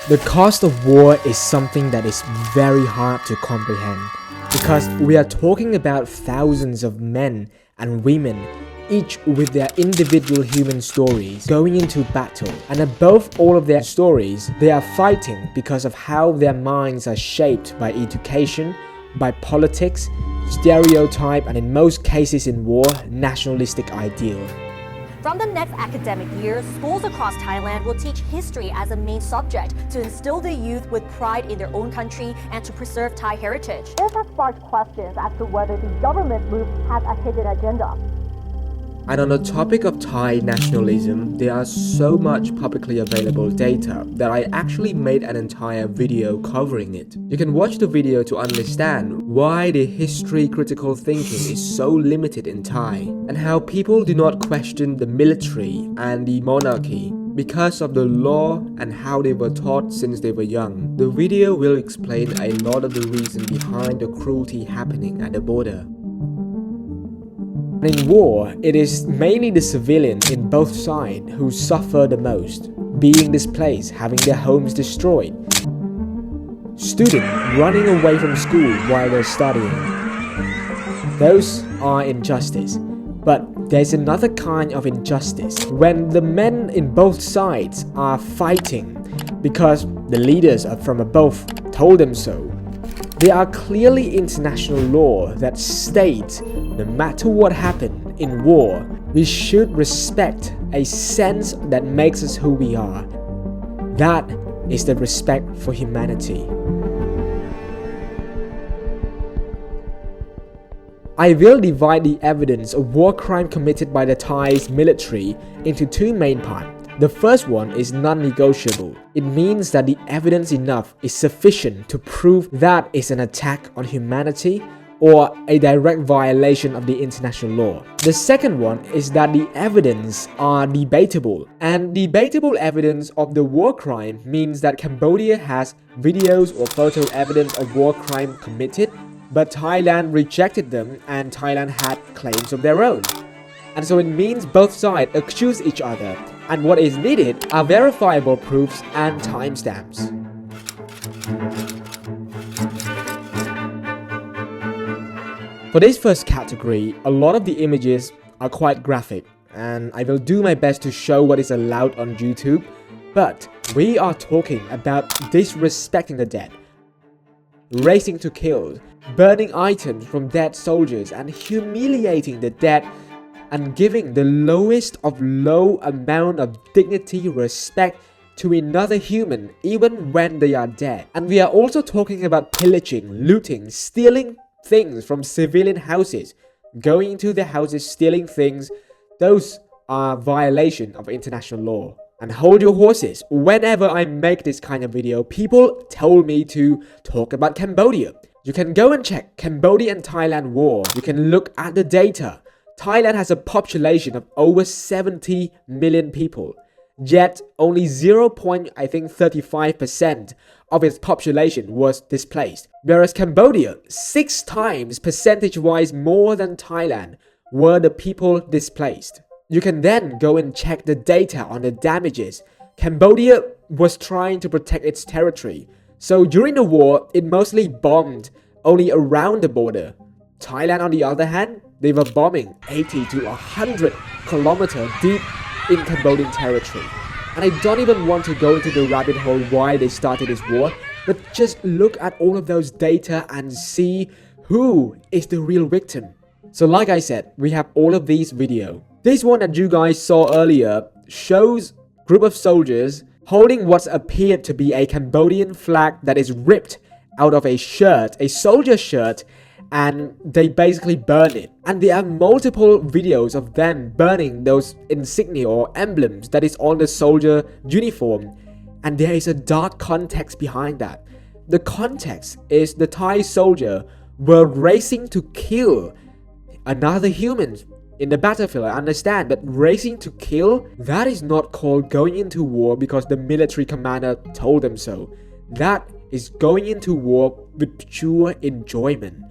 The cost of war is something that is very hard to comprehend because we are talking about thousands of men and women, each with their individual human stories going into battle, and above all of their stories, they are fighting because of how their minds are shaped by education, by politics, stereotype, and in most cases in war, nationalistic ideal. From the next academic year, schools across Thailand will teach history as a main subject to instill the youth with pride in their own country and to preserve Thai heritage. This has sparked questions as to whether the government move has a hidden agenda. And on the topic of Thai nationalism, there are so much publicly available data that I actually made an entire video covering it. You can watch the video to understand why the history critical thinking is so limited in Thai, and how people do not question the military and the monarchy because of the law and how they were taught since they were young. The video will explain a lot of the reason behind the cruelty happening at the border. In war, it is mainly the civilians in both sides who suffer the most, being displaced, having their homes destroyed, students running away from school while they're studying. Those are injustice. But there's another kind of injustice when the men in both sides are fighting because the leaders from above told them so. There are clearly international law that states no matter what happened in war, we should respect a sense that makes us who we are. That is the respect for humanity. I will divide the evidence of war crime committed by the Thai's military into two main parts. The first one is non-negotiable. It means that the evidence enough is sufficient to prove that it's an attack on humanity or a direct violation of the international law. The second one is that the evidence are debatable, and debatable evidence of the war crime means that Cambodia has videos or photo evidence of war crime committed, but Thailand rejected them and Thailand had claims of their own. And so it means both sides accuse each other, and what is needed are verifiable proofs and timestamps. For this first category, a lot of the images are quite graphic, and I will do my best to show what is allowed on YouTube, but we are talking about disrespecting the dead, racing to kill, burning items from dead soldiers, and humiliating the dead, and giving the lowest of low amount of dignity, respect to another human even when they are dead. And we are also talking about pillaging, looting, stealing things from civilian houses, going into their houses, stealing things. Those are violation of international law. And hold your horses, whenever I make this kind of video, people told me to talk about Cambodia. You can go and check Cambodia and Thailand war. You can look at the data. Thailand has a population of over 70 million people, yet only 0.35% of its population was displaced, whereas Cambodia, 6 times percentage-wise more than Thailand, were the people displaced. You can then go and check the data on the damages. Cambodia was trying to protect its territory, so during the war, it mostly bombed only around the border. Thailand, on the other hand, they were bombing 80 to 100 kilometers deep in Cambodian territory. And I don't even want to go into the rabbit hole why they started this war, but just look at all of those data and see who is the real victim. So like I said, we have all of these videos. This one that you guys saw earlier shows a group of soldiers holding what appeared to be a Cambodian flag that is ripped out of a shirt, a soldier shirt, and they basically burn it. And there are multiple videos of them burning those insignia or emblems that is on the soldier uniform, and there is a dark context behind that. The context is the Thai soldier were racing to kill another human in the battlefield. I understand, but racing to kill, that is not called going into war because the military commander told them so. That is going into war with pure enjoyment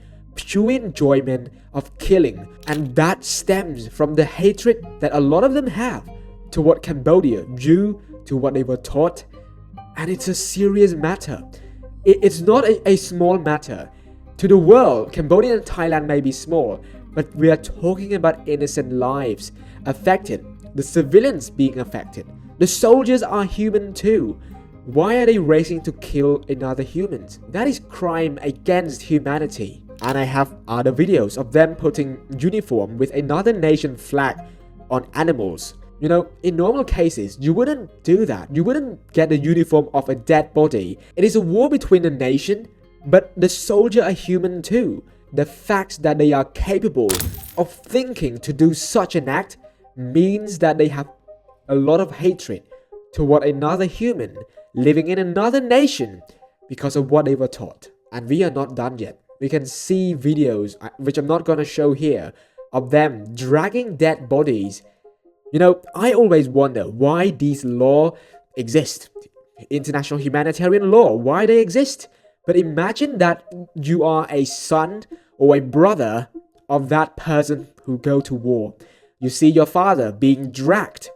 of killing, and that stems from the hatred that a lot of them have toward Cambodia due to what they were taught And it's a serious matter. It's not a small matter. To the world, Cambodia and Thailand may be small, but we are talking about innocent lives affected, the civilians being affected. The soldiers are human too. Why are they racing to kill another human? That is crime against humanity. And I have other videos of them putting uniform with another nation flag on animals. You know, in normal cases, you wouldn't do that. You wouldn't get the uniform of a dead body. It is a war between a nation, but the soldiers are human too. The fact that they are capable of thinking to do such an act means that they have a lot of hatred toward another human living in another nation because of what they were taught. And we are not done yet. We can see videos, which I'm not going to show here, of them dragging dead bodies. You know, I always wonder why these laws exist. International humanitarian law, why they exist. But imagine that you are a son or a brother of that person who go to war. You see your father being dragged,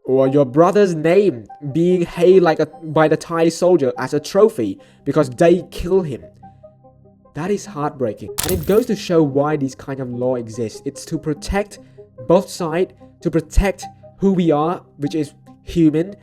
or your brother's name being hailed by the Thai soldier as a trophy because they kill him. That is heartbreaking. And it goes to show why these kind of law exist. It's to protect both sides, to protect who we are, which is human,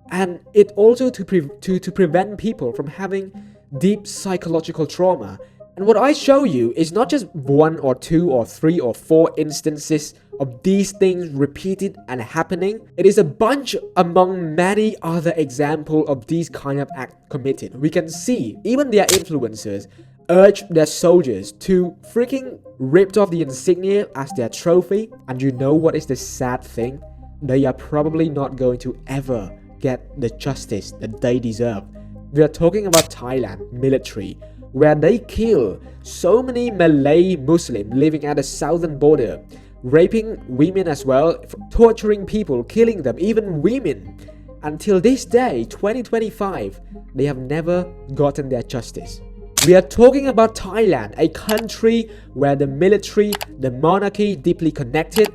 and it also to prevent people from having deep psychological trauma. And what I show you is not just 1 or 2 or 3 or 4 instances of these things repeated and happening. It is a bunch among many other examples of these kind of acts committed. We can see even their influencers urge their soldiers to freaking rip off the insignia as their trophy. And you know what is the sad thing? They are probably not going to ever get the justice that they deserve. We are talking about Thailand military, where they kill so many Malay Muslims living at the southern border, raping women as well, torturing people, killing them, even women. Until this day, 2025, they have never gotten their justice. We are talking about Thailand, a country where the military, the monarchy deeply connected,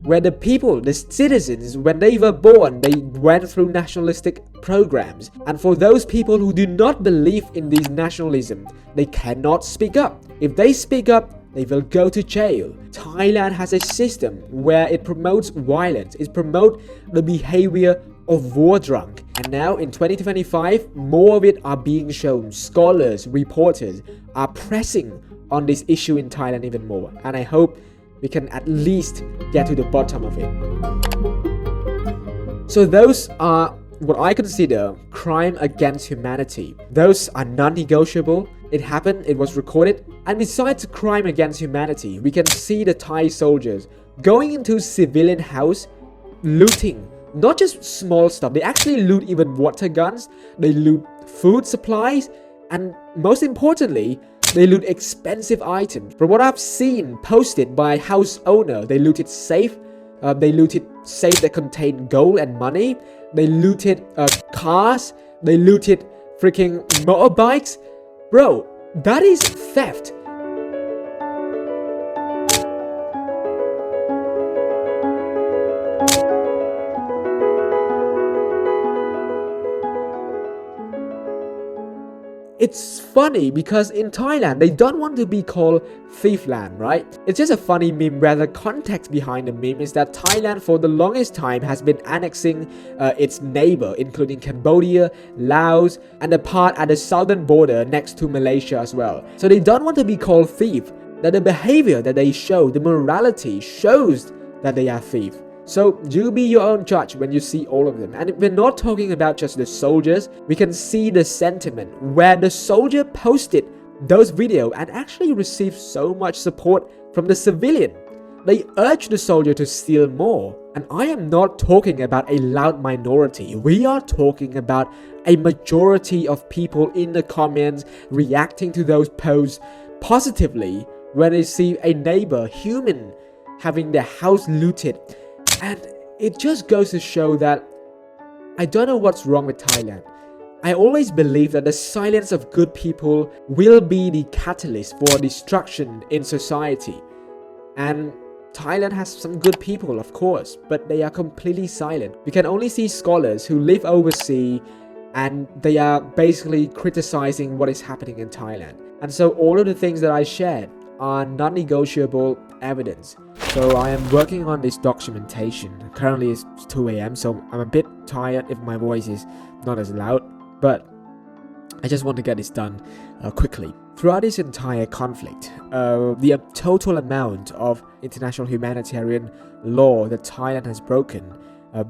where the people, the citizens, when they were born, they went through nationalistic programs. And for those people who do not believe in these nationalism, they cannot speak up. If they speak up, they will go to jail. Thailand has a system where it promotes violence, it promotes the behavior of war drunk. And now in 2025, more of it are being shown. Scholars, reporters are pressing on this issue in Thailand even more. And I hope we can at least get to the bottom of it. So those are what I consider crime against humanity. Those are non-negotiable. It happened, it was recorded. And besides crime against humanity, we can see the Thai soldiers going into civilian house, looting not just small stuff. They actually loot even water guns, they loot food supplies, and most importantly, they loot expensive items. From what I've seen posted by house owner, they looted safe. They looted safe that contained gold and money. They looted cars. They looted freaking motorbikes. Bro, that is theft. It's funny because in Thailand, they don't want to be called thief land, right? It's just a funny meme where the context behind the meme is that Thailand for the longest time has been annexing its neighbor, including Cambodia, Laos, and the part at the southern border next to Malaysia as well. So they don't want to be called thief. That the behavior that they show, the morality shows that they are thief. So you be your own judge when you see all of them. And we're not talking about just the soldiers. We can see the sentiment where the soldier posted those videos and actually received so much support from the civilian. They urged the soldier to steal more. And I am not talking about a loud minority. We are talking about a majority of people in the comments reacting to those posts positively when they see a neighbor, human, having their house looted. And it just goes to show that I don't know what's wrong with Thailand. I always believe that the silence of good people will be the catalyst for destruction in society. And Thailand has some good people, of course, but they are completely silent. We can only see scholars who live overseas and they are basically criticizing what is happening in Thailand. And so all of the things that I shared are non-negotiable evidence. So I am working on this documentation. Currently it's 2 a.m. so I'm a bit tired if my voice is not as loud, but I just want to get this done quickly. Throughout this entire conflict, the total amount of international humanitarian law that Thailand has broken,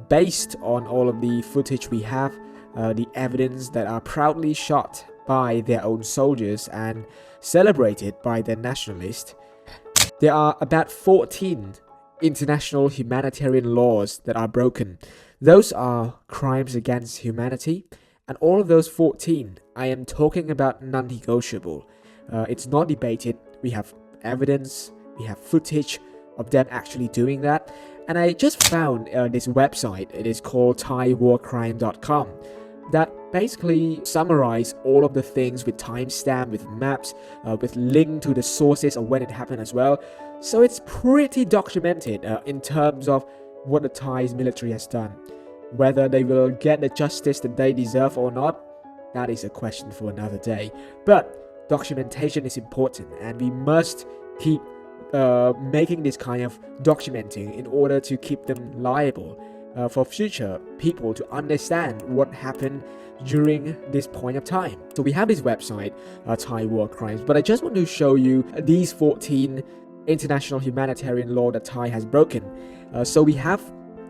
based on all of the footage we have, the evidence that are proudly shot by their own soldiers and celebrated by their nationalists, there are about 14 international humanitarian laws that are broken. Those are crimes against humanity, and all of those 14, I am talking about non-negotiable. It's not debated. We have evidence, we have footage of them actually doing that. And I just found this website. It is called thaiwarcrime.com. that basically summarize all of the things with timestamp, with maps, with link to the sources of when it happened as well. So it's pretty documented in terms of what the Thai military has done. Whether they will get the justice that they deserve or not, that is a question for another day. But documentation is important, and we must keep making this kind of documenting in order to keep them liable for future people to understand what happened during this point of time. So we have this website, Thai War Crimes, but I just want to show you these 14 international humanitarian law that Thai has broken. So we have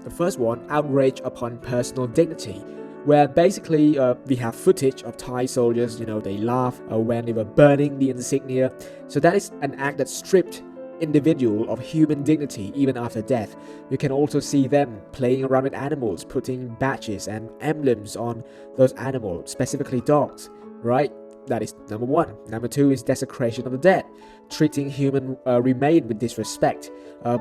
the first one, outrage upon personal dignity, where basically we have footage of Thai soldiers, they laugh when they were burning the insignia. So that is an act that stripped individual of human dignity even after death. You can also see them playing around with animals, putting badges and emblems on those animals, specifically dogs, right? That is number one. Number two is desecration of the dead, treating human remain with disrespect.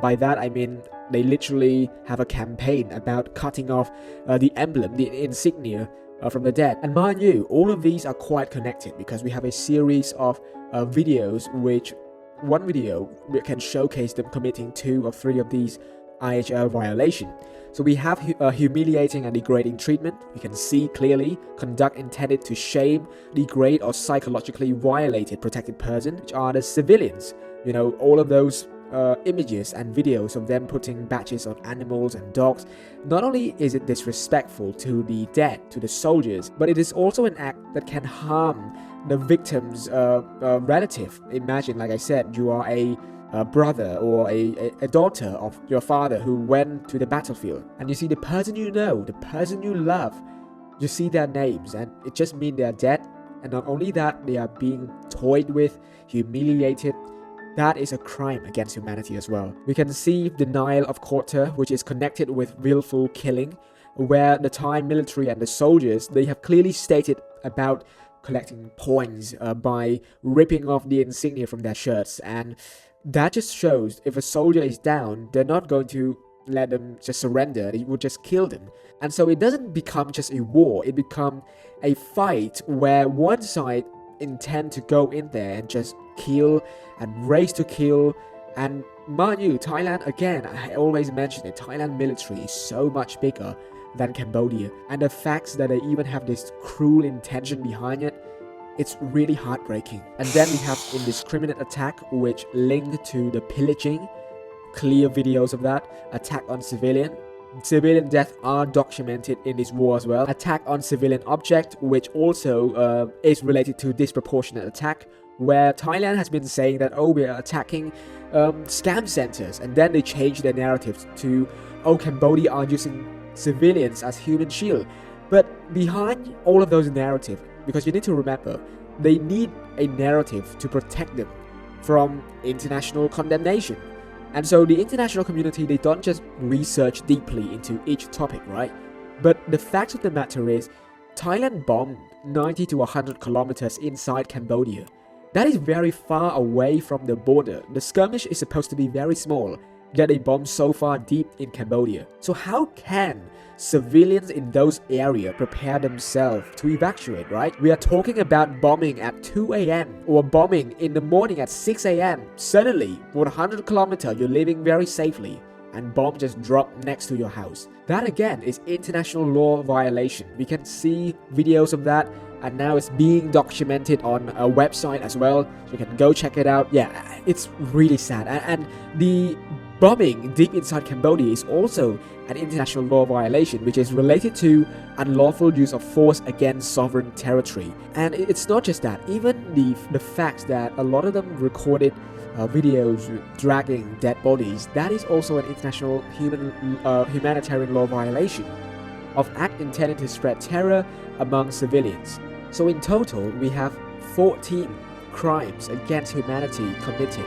By that I mean they literally have a campaign about cutting off the emblem, the insignia from the dead. And mind you, all of these are quite connected because we have a series of videos which one video can showcase them committing 2 or 3 of these IHL violations. So we have humiliating and degrading treatment. We can see clearly conduct intended to shame, degrade or psychologically violate a protected person, which are the civilians. All of those images and videos of them putting badges on animals and dogs. Not only is it disrespectful to the dead, to the soldiers, but it is also an act that can harm the victim's relative. Imagine, like I said, you are a brother or a daughter of your father who went to the battlefield, and you see the person you know, the person you love, you see their names, and it just means they are dead. And not only that, they are being toyed with, humiliated. That is a crime against humanity as well. We can see denial of quarter, which is connected with willful killing, where the Thai military and the soldiers, they have clearly stated about collecting points by ripping off the insignia from their shirts. And that just shows if a soldier is down, they're not going to let them just surrender. They would just kill them. And so it doesn't become just a war. It becomes a fight where one side intend to go in there and just kill and race to kill. And mind you, Thailand, again, I always mention it, Thailand military is so much bigger than Cambodia, and the fact that they even have this cruel intention behind it, it's really heartbreaking. And then we have indiscriminate attack, which linked to the pillaging, clear videos of that, attack on civilian deaths are documented in this war as well, attack on civilian object, which also is related to disproportionate attack, where Thailand has been saying that, we are attacking scam centers, and then they change their narrative to, Cambodia are using civilians as human shield. But behind all of those narratives, because you need to remember, they need a narrative to protect them from international condemnation. And so the international community, they don't just research deeply into each topic, right? But the fact of the matter is, Thailand bombed 90 to 100 kilometers inside Cambodia. That is very far away from the border. The skirmish is supposed to be very small. get a bomb so far deep in Cambodia. So how can civilians in those areas prepare themselves to evacuate, right? We are talking about bombing at 2 a.m. or bombing in the morning at 6 a.m. Suddenly, 100 kilometers, you're living very safely, and bomb just dropped next to your house. That again is international law violation. We can see videos of that, and now it's being documented on a website as well. You can go check it out. Yeah, it's really sad. And the bombing deep inside Cambodia is also an international law violation, which is related to unlawful use of force against sovereign territory. And it's not just that, even the fact that a lot of them recorded videos dragging dead bodies, that is also an international humanitarian law violation of act intended to spread terror among civilians. So in total, we have 14 crimes against humanity committed.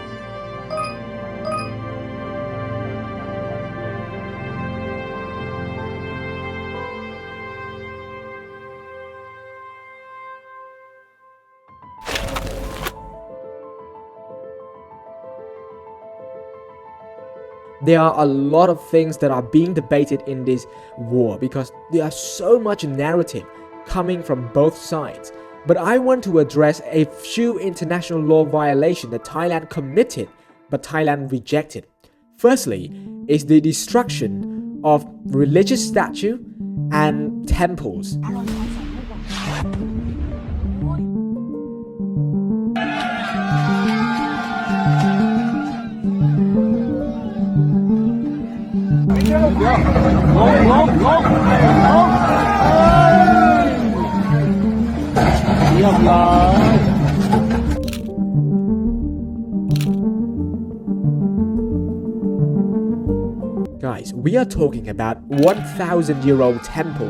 There are a lot of things that are being debated in this war because there are so much narrative coming from both sides. But I want to address a few international law violations that Thailand committed but Thailand rejected. Firstly is the destruction of religious statues and temples. Guys, we are talking about 1,000-year-old temple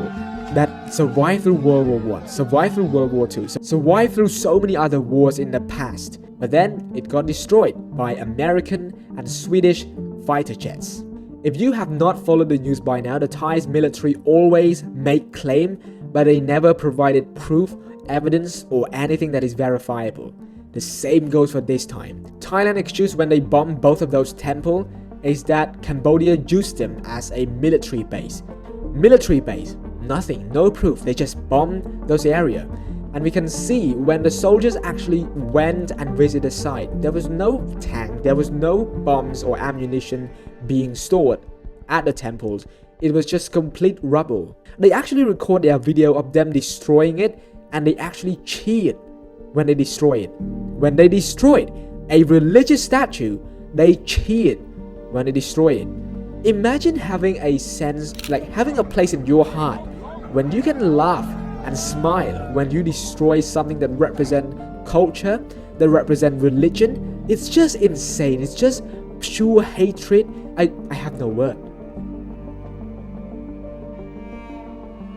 that survived through World War I, survived through World War II, survived through so many other wars in the past. But then it got destroyed by American and Swedish fighter jets. If you have not followed the news by now, the Thai's military always make claim, but they never provided proof, evidence, or anything that is verifiable. The same goes for this time. Thailand excuse when they bombed both of those temples is that Cambodia used them as a military base. Military base, nothing, no proof, they just bombed those areas. And we can see when the soldiers actually went and visited the site, there was no tank, there was no bombs or ammunition being stored at the temples. It was just complete rubble. They actually record their video of them destroying it, and they actually cheered when they destroyed it. When they destroyed a religious statue, they cheered when they destroyed it. Imagine having a sense, like having a place in your heart when you can laugh and smile when you destroy something that represents culture, that represents religion. It's just insane. It's just pure hatred. I have no word.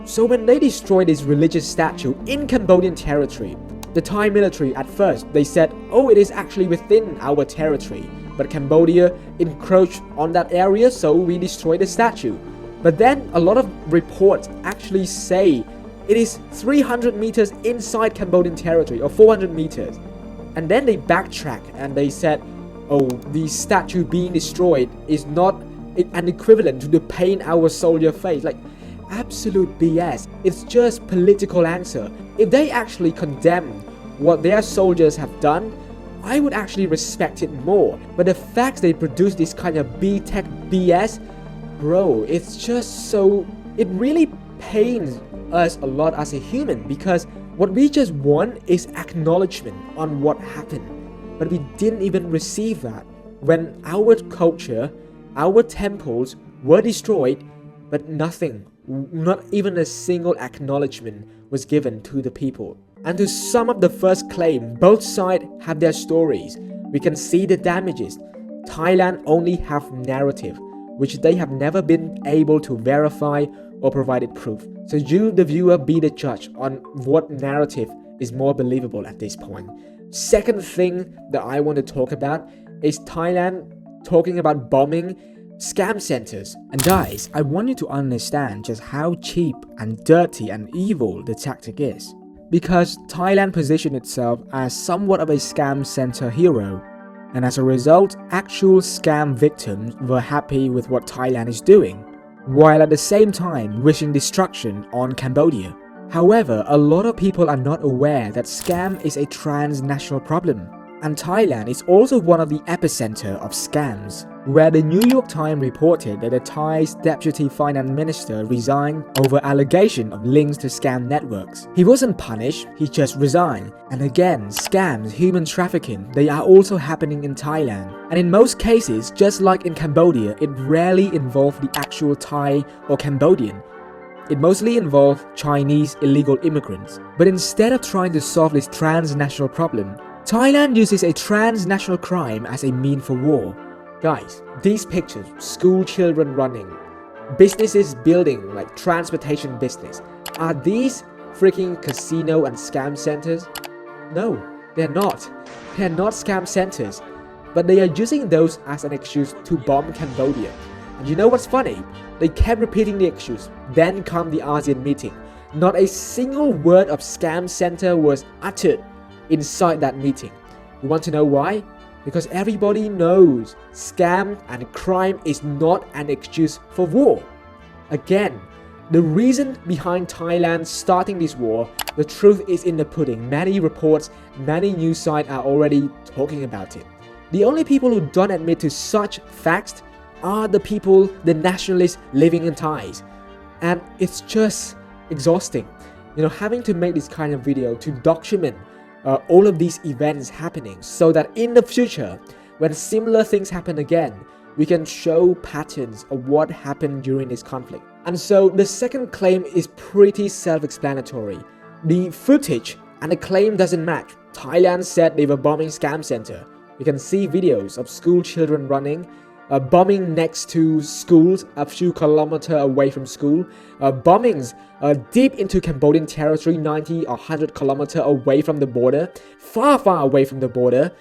So when they destroyed this religious statue in Cambodian territory, the Thai military at first, they said, oh, it is actually within our territory. But Cambodia encroached on that area, so we destroyed the statue. But then a lot of reports actually say it is 300 meters inside Cambodian territory, or 400 meters. And then they backtrack and they said, oh, the statue being destroyed is not an equivalent to the pain our soldier faced. Like, absolute BS. It's just political answer. If they actually condemn what their soldiers have done, I would actually respect it more. But the fact they produce this kind of B-Tech BS, bro, it's just so... It really pains us a lot as a human, because what we just want is acknowledgement on what happened. But we didn't even receive that. When our culture, our temples were destroyed, but nothing, not even a single acknowledgement was given to the people. And to sum up the first claim, both sides have their stories. We can see the damages. Thailand only have narrative, which they have never been able to verify or provided proof. So you, the viewer, be the judge on what narrative is more believable at this point. Second thing that I want to talk about is Thailand talking about bombing scam centers. And guys, I want you to understand just how cheap and dirty and evil the tactic is. Because Thailand positioned itself as somewhat of a scam center hero. And as a result, actual scam victims were happy with what Thailand is doing, while at the same time wishing destruction on Cambodia. However, a lot of people are not aware that scam is a transnational problem, and Thailand is also one of the epicenter of scams, where the New York Times reported that the Thai's deputy finance minister resigned over allegation of links to scam networks. He wasn't punished, he just resigned. And again, scams, human trafficking, they are also happening in Thailand. And in most cases, just like in Cambodia, it rarely involved the actual Thai or Cambodian. It mostly involved Chinese illegal immigrants. But instead of trying to solve this transnational problem, Thailand uses a transnational crime as a means for war. Guys, these pictures, school children running, businesses building like transportation business, are these freaking casino and scam centers? No, they're not. They're not scam centers, but they are using those as an excuse to bomb Cambodia. And you know what's funny? They kept repeating the excuse. Then come the ASEAN meeting. Not a single word of scam center was uttered inside that meeting. You want to know why? Because everybody knows scam and crime is not an excuse for war. Again, the reason behind Thailand starting this war, the truth is in the pudding. Many reports, many news sites are already talking about it. The only people who don't admit to such facts are the people, the nationalists living in Thais. And it's just exhausting, having to make this kind of video to document all of these events happening, so that in the future, when similar things happen again, we can show patterns of what happened during this conflict. And so the second claim is pretty self-explanatory. The footage and the claim doesn't match. Thailand said they were bombing scam center. You can see videos of school children running, bombing next to schools a few kilometers away from school, bombings deep into Cambodian territory 90 or 100 kilometers away from the border, far away from the border.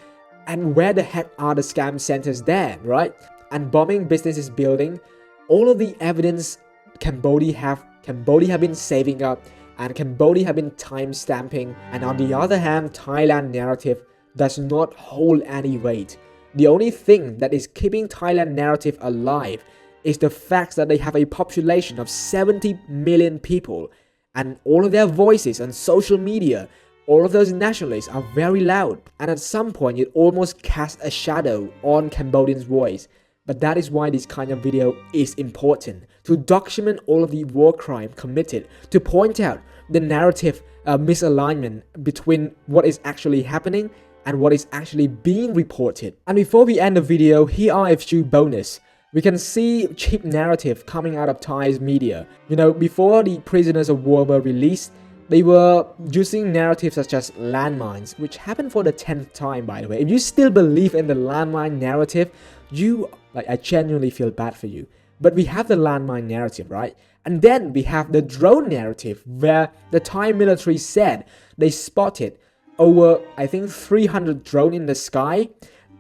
And where the heck are the scam centers there, right? And bombing businesses building. All of the evidence Cambodia have been saving up, and Cambodia have been time stamping. And on the other hand, Thailand narrative does not hold any weight. The only thing that is keeping Thailand narrative alive is the fact that they have a population of 70 million people, and all of their voices on social media, all of those nationalists are very loud, and at some point it almost casts a shadow on Cambodians' voice. But that is why this kind of video is important, to document all of the war crime committed, to point out the narrative misalignment between what is actually happening and what is actually being reported. And before we end the video, here are a few bonus. We can see cheap narrative coming out of Thai's media. Before the prisoners of war were released, they were using narratives such as landmines, which happened for the 10th time, by the way. If you still believe in the landmine narrative, I genuinely feel bad for you. But we have the landmine narrative, right? And then we have the drone narrative, where the Thai military said they spotted over, I think, 300 drone in the sky.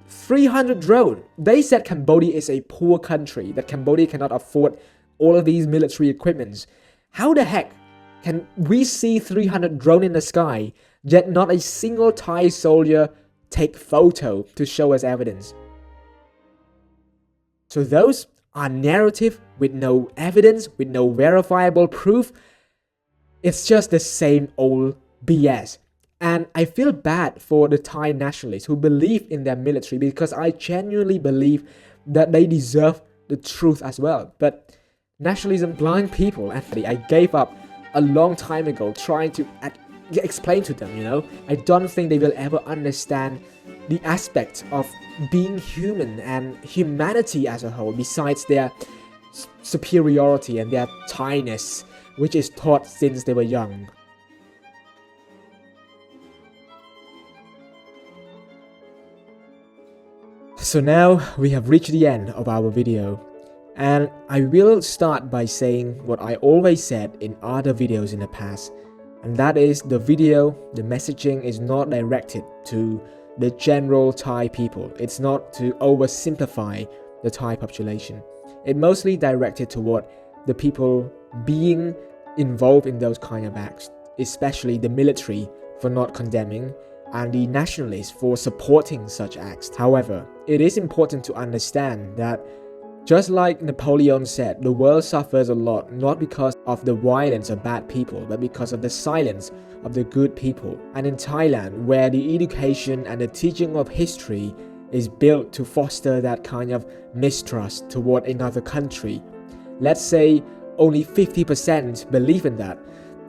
300 drone. They said Cambodia is a poor country, that Cambodia cannot afford all of these military equipments. How the heck can we see 300 drone in the sky, yet not a single Thai soldier take photo to show as evidence? So those are narrative with no evidence, with no verifiable proof. It's just the same old BS. And I feel bad for the Thai nationalists who believe in their military, because I genuinely believe that they deserve the truth as well. But nationalism blind people, Anthony. I gave up a long time ago trying to explain to them, I don't think they will ever understand the aspect of being human and humanity as a whole, besides their superiority and their Thainess, which is taught since they were young. So now we have reached the end of our video, and I will start by saying what I always said in other videos in the past, and that is the messaging is not directed to the general Thai people. It's not to oversimplify the Thai population. It mostly directed toward the people being involved in those kind of acts, especially the military for not condemning, and the nationalists for supporting such acts. However, it is important to understand that just like Napoleon said, the world suffers a lot not because of the violence of bad people, but because of the silence of the good people. And in Thailand, where the education and the teaching of history is built to foster that kind of mistrust toward another country, let's say only 50% believe in that.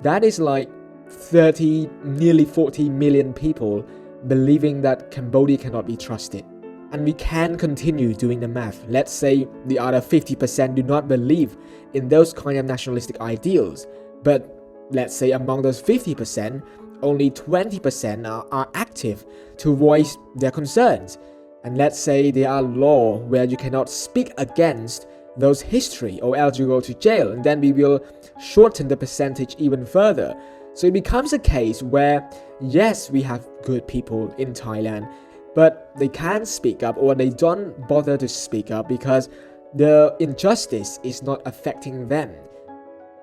That is like 30, nearly 40 million people believing that Cambodia cannot be trusted. And we can continue doing the math. Let's say the other 50% do not believe in those kind of nationalistic ideals. But let's say among those 50%, only 20% are active to voice their concerns. And let's say there are laws where you cannot speak against those history or else you go to jail. And then we will shorten the percentage even further. So it becomes a case where, yes, we have good people in Thailand, but they can't speak up or they don't bother to speak up because the injustice is not affecting them.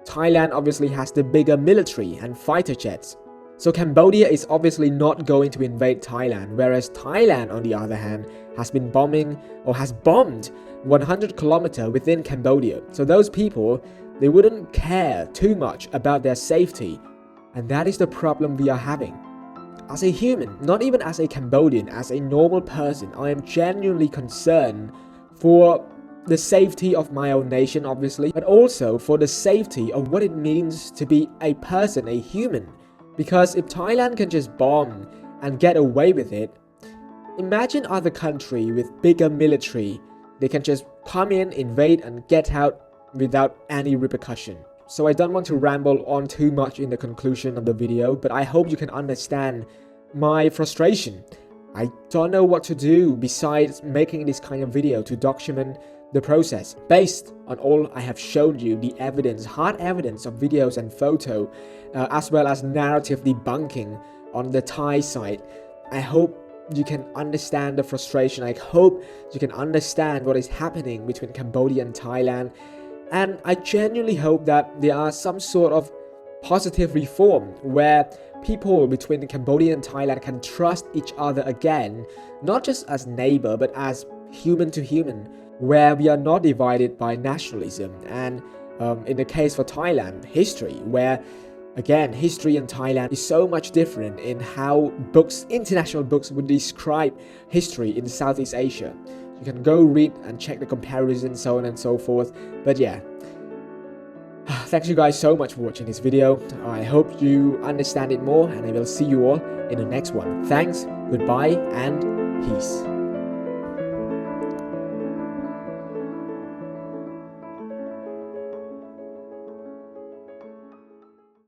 Thailand obviously has the bigger military and fighter jets. So Cambodia is obviously not going to invade Thailand, whereas Thailand, on the other hand, has been bombing or has bombed 100 kilometers within Cambodia. So those people, they wouldn't care too much about their safety. And that is the problem we are having. As a human, not even as a Cambodian, as a normal person, I am genuinely concerned for the safety of my own nation, obviously, but also for the safety of what it means to be a person, a human. Because if Thailand can just bomb and get away with it, imagine other country with bigger military. They can just come in, invade, and get out without any repercussion. So I don't want to ramble on too much in the conclusion of the video, but I hope you can understand my frustration. I don't know what to do besides making this kind of video to document the process. Based on all I have shown you, the evidence, hard evidence of videos and photo, as well as narrative debunking on the Thai side, I hope you can understand the frustration. I hope you can understand what is happening between Cambodia and Thailand. And I genuinely hope that there are some sort of positive reform where people between Cambodia and Thailand can trust each other again, not just as neighbor, but as human to human, where we are not divided by nationalism. And in the case for Thailand, history, where again, history in Thailand is so much different in how books, international books would describe history in Southeast Asia. You can go read and check the comparison, so on and so forth. But yeah, thanks you guys so much for watching this video. I hope you understand it more, and I will see you all in the next one. Thanks, goodbye, and peace.